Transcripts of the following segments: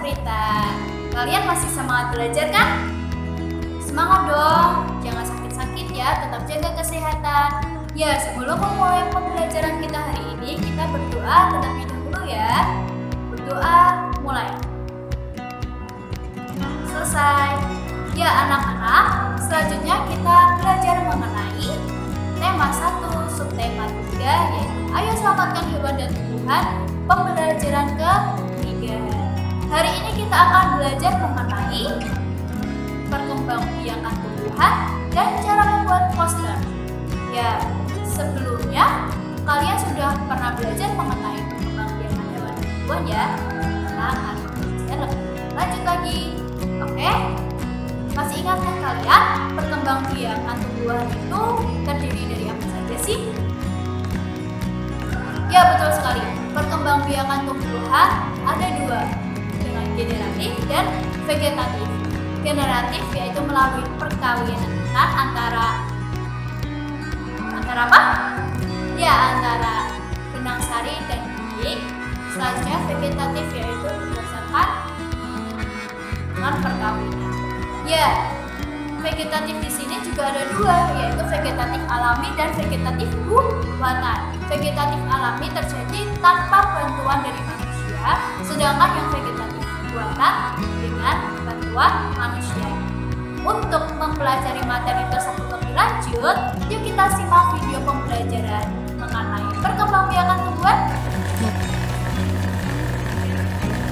cerita. Kalian masih semangat belajar kan? Semangat dong, jangan sakit-sakit ya, tetap jaga kesehatan. Ya, sebelum memulai pembelajaran kita hari ini, kita berdoa terlebih dahulu ya. Berdoa, mulai. Selesai. Ya anak-anak, selanjutnya kita belajar mengenai tema 1, subtema 3, yaitu ayo selamatkan hewan dan tumbuhan, pembelajaran ke-3. Hari ini kita akan belajar mengenai perkembangbiakan tumbuhan dan cara membuat poster. Ya, sebelumnya kalian sudah pernah belajar mengenai perkembangbiakan hewan dan tumbuhan ya. Nah, hari ini kita lebih lanjut lagi. Oke? Masih ingat kan kalian perkembangbiakan tumbuhan itu terdiri dari apa saja sih? Ya, betul sekali. Perkembangbiakan tumbuhan ada dua, dengan generatif dan vegetatif. Generatif yaitu melalui perkawinan antara apa? Ya, antara benang sari dan biji. Selanjutnya vegetatif yaitu berdasarkan perkawinan. Ya, vegetatif di sini juga ada dua, yaitu vegetatif alami dan vegetatif buatan. Vegetatif alami terjadi tanpa bantuan dari manusia, sedangkan yang vegetatif buatan dengan bantuan manusia. Untuk mempelajari materi tersebut lebih lanjut, yuk kita simak video pembelajaran mengenai perkembangbiakan tumbuhan.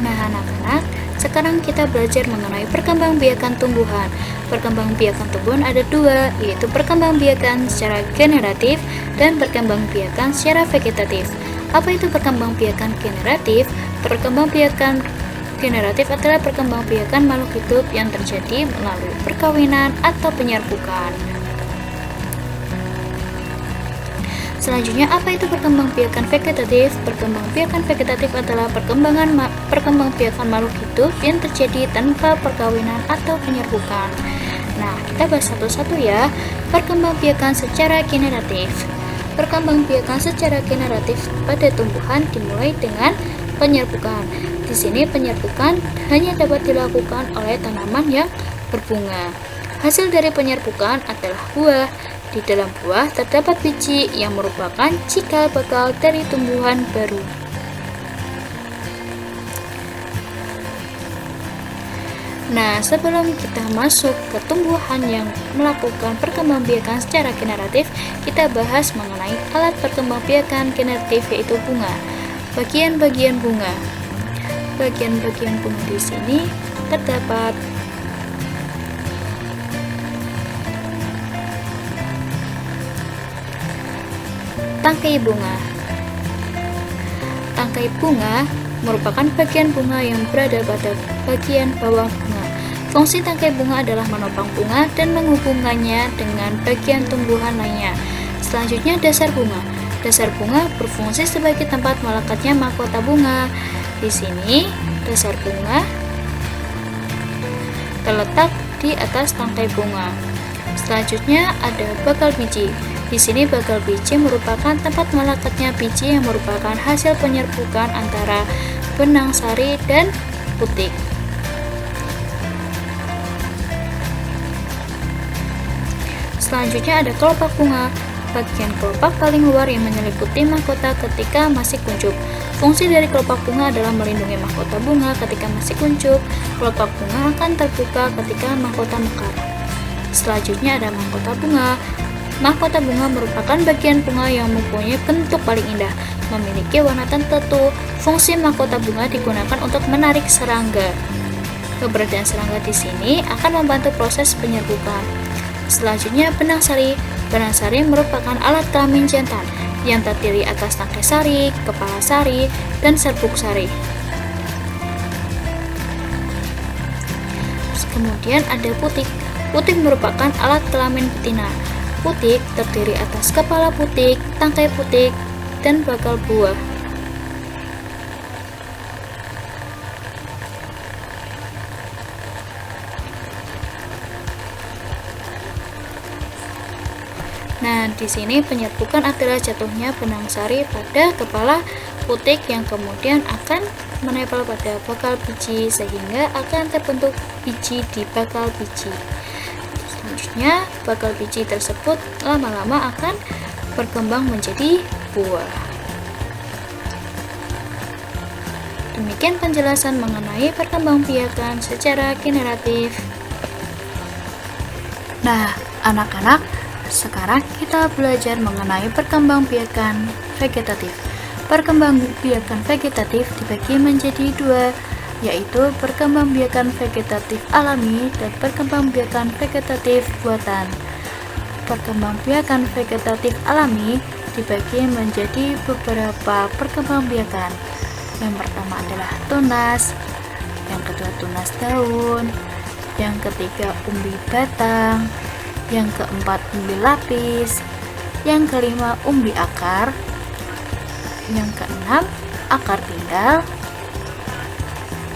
Nah, anak-anak, sekarang kita belajar mengenai perkembangbiakan tumbuhan. Perkembangbiakan tumbuhan ada dua, yaitu perkembangbiakan secara generatif dan perkembangbiakan secara vegetatif. Apa itu perkembangbiakan generatif? Perkembangbiakan generatif adalah perkembangbiakan makhluk hidup yang terjadi melalui perkawinan atau penyerbukan. Selanjutnya, apa itu perkembangbiakan vegetatif? Perkembangbiakan vegetatif adalah perkembangbiakan makhluk hidup yang terjadi tanpa perkawinan atau penyerbukan. Nah, kita bahas satu-satu ya. Perkembangbiakan secara generatif. Perkembangbiakan secara generatif pada tumbuhan dimulai dengan penyerbukan. Di sini penyerbukan hanya dapat dilakukan oleh tanaman yang berbunga. Hasil dari penyerbukan adalah buah. Di dalam buah terdapat biji yang merupakan cikal bakal dari tumbuhan baru. Nah, sebelum kita masuk ke tumbuhan yang melakukan perkembangbiakan secara generatif, kita bahas mengenai alat perkembangbiakan generatif, yaitu bunga. Bagian-bagian bunga. Bagian-bagian bunga di sini terdapat tangkai bunga. Tangkai bunga merupakan bagian bunga yang berada pada bagian bawah bunga. Fungsi tangkai bunga adalah menopang bunga dan menghubungkannya dengan bagian tumbuhan lainnya. Selanjutnya, dasar bunga. Dasar bunga berfungsi sebagai tempat melekatnya mahkota bunga. Di sini, dasar bunga terletak di atas tangkai bunga. Selanjutnya ada bakal biji. Di sini bakal biji merupakan tempat melekatnya biji yang merupakan hasil penyerbukan antara benang sari dan putik. Selanjutnya ada kelopak bunga. Bagian kelopak paling luar yang menyelimuti mahkota ketika masih kuncup. Fungsi dari kelopak bunga adalah melindungi mahkota bunga ketika masih kuncup. Kelopak bunga akan terbuka ketika mahkota mekar. Selanjutnya ada mahkota bunga. Mahkota bunga merupakan bagian bunga yang mempunyai bentuk paling indah, memiliki warna tertentu. Fungsi mahkota bunga digunakan untuk menarik serangga. Keberadaan serangga di sini akan membantu proses penyerbukan. Selanjutnya, benang sari. Benang sari merupakan alat kelamin jantan yang terdiri atas tangkai sari, kepala sari, dan serbuk sari. Kemudian ada putik. Putik merupakan alat kelamin betina. Putik terdiri atas kepala putik, tangkai putik, dan bakal buah. Nah, di sini penyerbukan adalah jatuhnya benang sari pada kepala putik yang kemudian akan menempel pada bakal biji sehingga akan terbentuk biji di bakal biji. Selanjutnya, bakal biji tersebut lama-lama akan berkembang menjadi buah. Demikian penjelasan mengenai perkembangbiakan secara generatif. Nah, anak-anak, sekarang kita belajar mengenai perkembangbiakan vegetatif. Perkembangbiakan vegetatif dibagi menjadi dua, yaitu perkembangbiakan vegetatif alami dan perkembangbiakan vegetatif buatan. Perkembangbiakan vegetatif alami dibagi menjadi beberapa perkembangbiakan. Yang pertama adalah tunas, yang kedua tunas daun, yang ketiga umbi batang, yang keempat umbi lapis, yang kelima umbi akar, yang keenam akar tinggal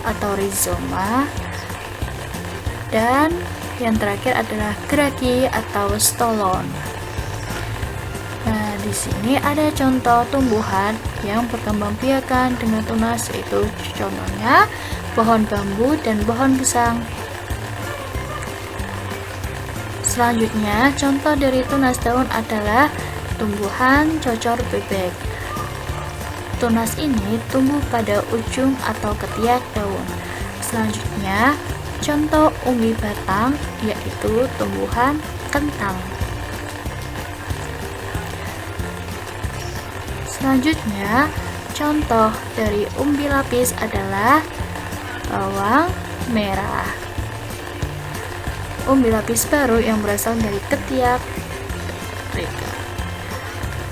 atau rizoma, dan yang terakhir adalah geragi atau stolon. Nah, di sini ada contoh tumbuhan yang berkembangbiakan dengan tunas, yaitu contohnya pohon bambu dan pohon pisang. Selanjutnya, contoh dari tunas daun adalah tumbuhan cocor bebek. Tunas ini tumbuh pada ujung atau ketiak daun. Selanjutnya, contoh umbi batang yaitu tumbuhan kentang. Selanjutnya, contoh dari umbi lapis adalah bawang merah. Umbi lapis baru yang berasal dari ketiak mereka.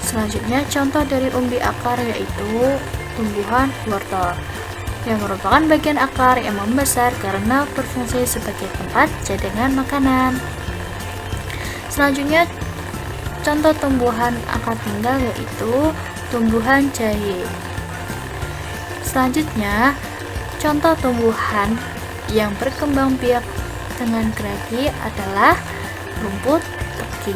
Selanjutnya, contoh dari umbi akar yaitu tumbuhan wortel, yang merupakan bagian akar yang membesar karena berfungsi sebagai tempat cadangan makanan. Selanjutnya, contoh tumbuhan akar tinggal yaitu tumbuhan jahe. Selanjutnya, contoh tumbuhan yang berkembang biak dengan geragi adalah rumput teki.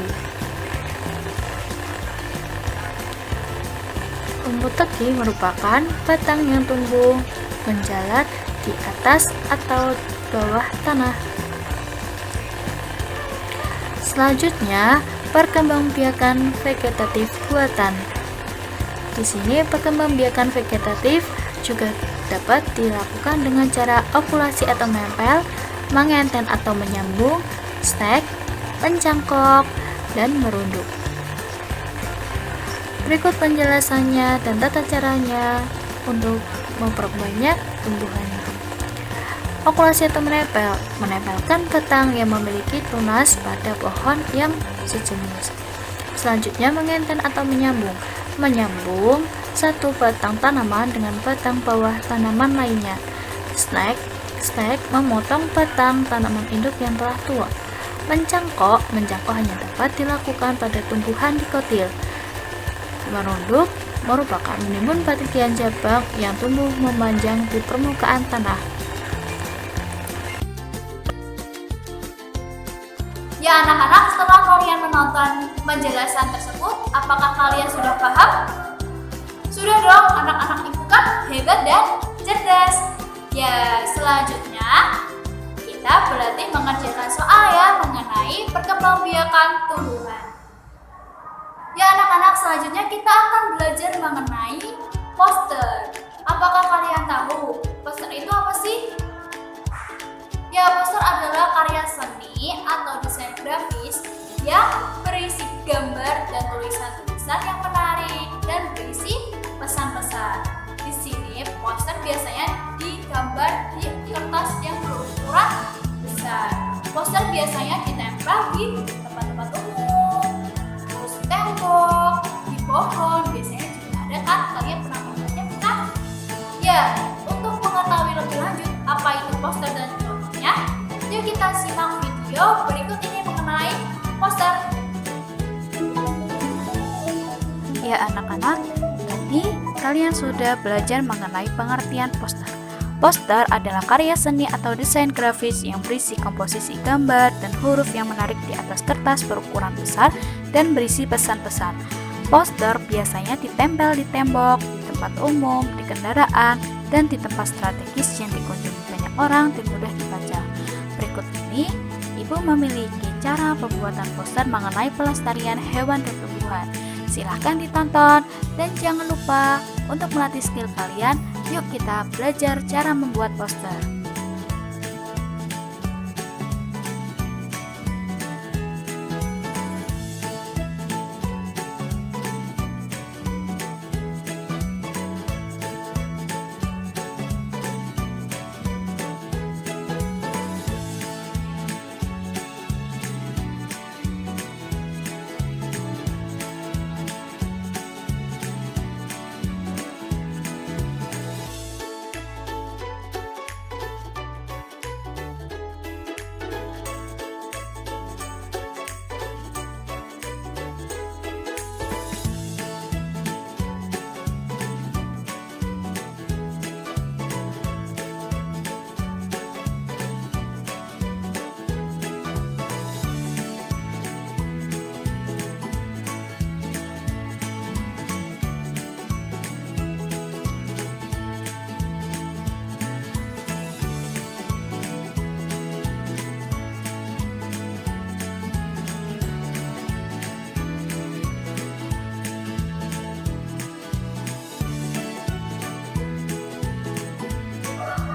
Rumput teki merupakan batang yang tumbuh menjalar di atas atau bawah tanah. Selanjutnya, perkembangbiakan vegetatif buatan. Di sini perkembangbiakan vegetatif juga dapat dilakukan dengan cara okulasi atau menempel, mengenten atau menyambung, stek, mencangkok, dan merunduk. Berikut penjelasannya dan tata caranya untuk memperbanyak tumbuhan. Okulasi atau menempel, menempelkan batang yang memiliki tunas pada pohon yang sejenis. Selanjutnya, mengenten atau menyambung, menyambung satu batang tanaman dengan batang bawah tanaman lainnya. Stek memotong batang tanaman induk yang telah tua. Mencangkok hanya dapat dilakukan pada tumbuhan dikotil. Merunduk merupakan menimbun bagian cabang yang tumbuh memanjang di permukaan tanah. Ya anak-anak, setelah kalian menonton penjelasan tersebut, apakah kalian sudah paham? Sudah dong, anak-anak ibu kan hebat dan cerdas. Ya, selanjutnya kita berlatih mengerjakan soal ya mengenai perkembangbiakan tumbuhan. Ya anak-anak, selanjutnya kita akan belajar mengenai poster. Apakah kalian tahu poster itu apa sih? Ya, poster adalah karya seni atau desain grafis yang berisi gambar dan tulisan-tulisan yang menarik dan berisi pesan-pesan. Di sini poster biasanya digambar di kertas yang berukuran besar. Poster biasanya ditempel di tempat-tempat umum, terus tembok, di pohon, biasanya juga ada kan? Kalian pernah melihatnya bukan? Ya, untuk mengetahui lebih lanjut apa itu poster dan contohnya, yuk kita simak video berikut ini mengenai poster. Ya anak-anak, tadi kalian sudah belajar mengenai pengertian poster. Poster adalah karya seni atau desain grafis yang berisi komposisi gambar dan huruf yang menarik di atas kertas berukuran besar dan berisi pesan-pesan. Poster biasanya ditempel di tembok, di tempat umum, di kendaraan, dan di tempat strategis yang dikunjungi banyak orang dan mudah dibaca. Berikut ini, Ibu memiliki cara pembuatan poster mengenai pelestarian hewan dan tumbuhan. Silahkan ditonton dan jangan lupa untuk melatih skill kalian. Yuk kita belajar cara membuat poster.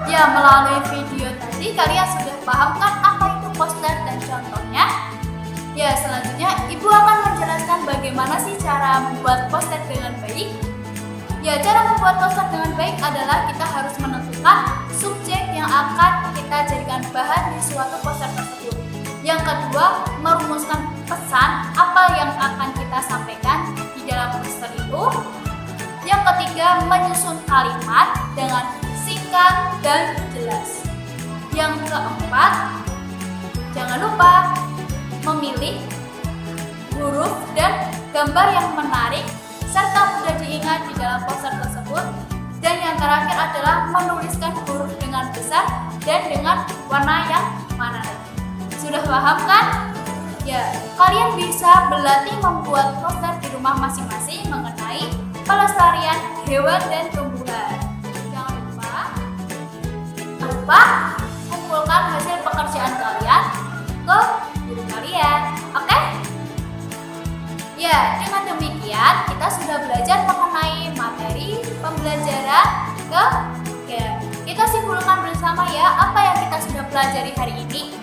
Ya, melalui video tadi kalian sudah paham kan apa itu poster dan contohnya? Ya, selanjutnya Ibu akan menjelaskan bagaimana sih cara membuat poster dengan baik. Ya, cara membuat poster dengan baik adalah kita harus menentukan subjek yang akan kita jadikan bahan di suatu poster tersebut. Yang kedua, merumuskan pesan apa yang akan kita sampaikan di dalam poster itu. Yang ketiga, menyusun kalimat dengan singkat dan jelas. Yang keempat, jangan lupa memilih huruf dan gambar yang menarik serta mudah diingat di dalam poster tersebut. Dan yang terakhir adalah menuliskan huruf dengan besar dan dengan warna yang menarik. Sudah paham kan? Ya, kalian bisa berlatih membuat poster di rumah masing-masing mengenai pelestarian hewan dan tumbuhan. Jangan lupa kumpulkan hasil pekerjaan kalian ke guru kalian. Oke? Ya, dengan demikian kita sudah belajar mengenai materi pembelajaran kita simpulkan bersama ya apa yang kita sudah pelajari hari ini.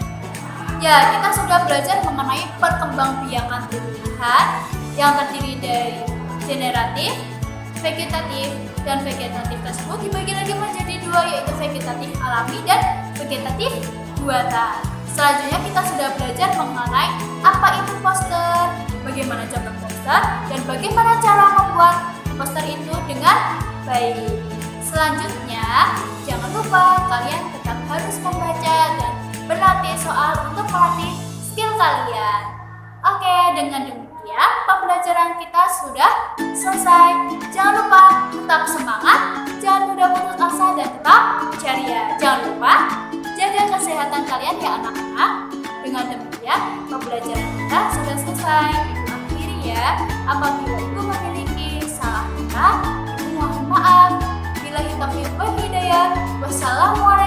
Ya, kita sudah belajar mengenai perkembangbiakan tumbuhan yang terdiri dari generatif, vegetatif, dan vegetatif tersebut dibagi lagi menjadi dua, yaitu vegetatif alami dan vegetatif buatan. Selanjutnya kita sudah belajar mengenai apa itu poster, bagaimana contoh poster, dan bagaimana cara membuat poster itu dengan baik. Selanjutnya, jangan lupa kalian tetap harus membaca dan berlatih soal untuk melatih skill kalian. Oke, dengan demikian pembelajaran kita sudah selesai. Jangan lupa tetap semangat, jangan mudah putus asa, dan tetap ceria. Jangan lupa jaga kesehatan kalian ya anak-anak. Dengan demikian pembelajaran kita sudah selesai. Ibu akhiri ya. Apabila Ibu memiliki salah kata, Ibu mohon maaf. Billahi taufiq wal hidayah. Wassalamualaikum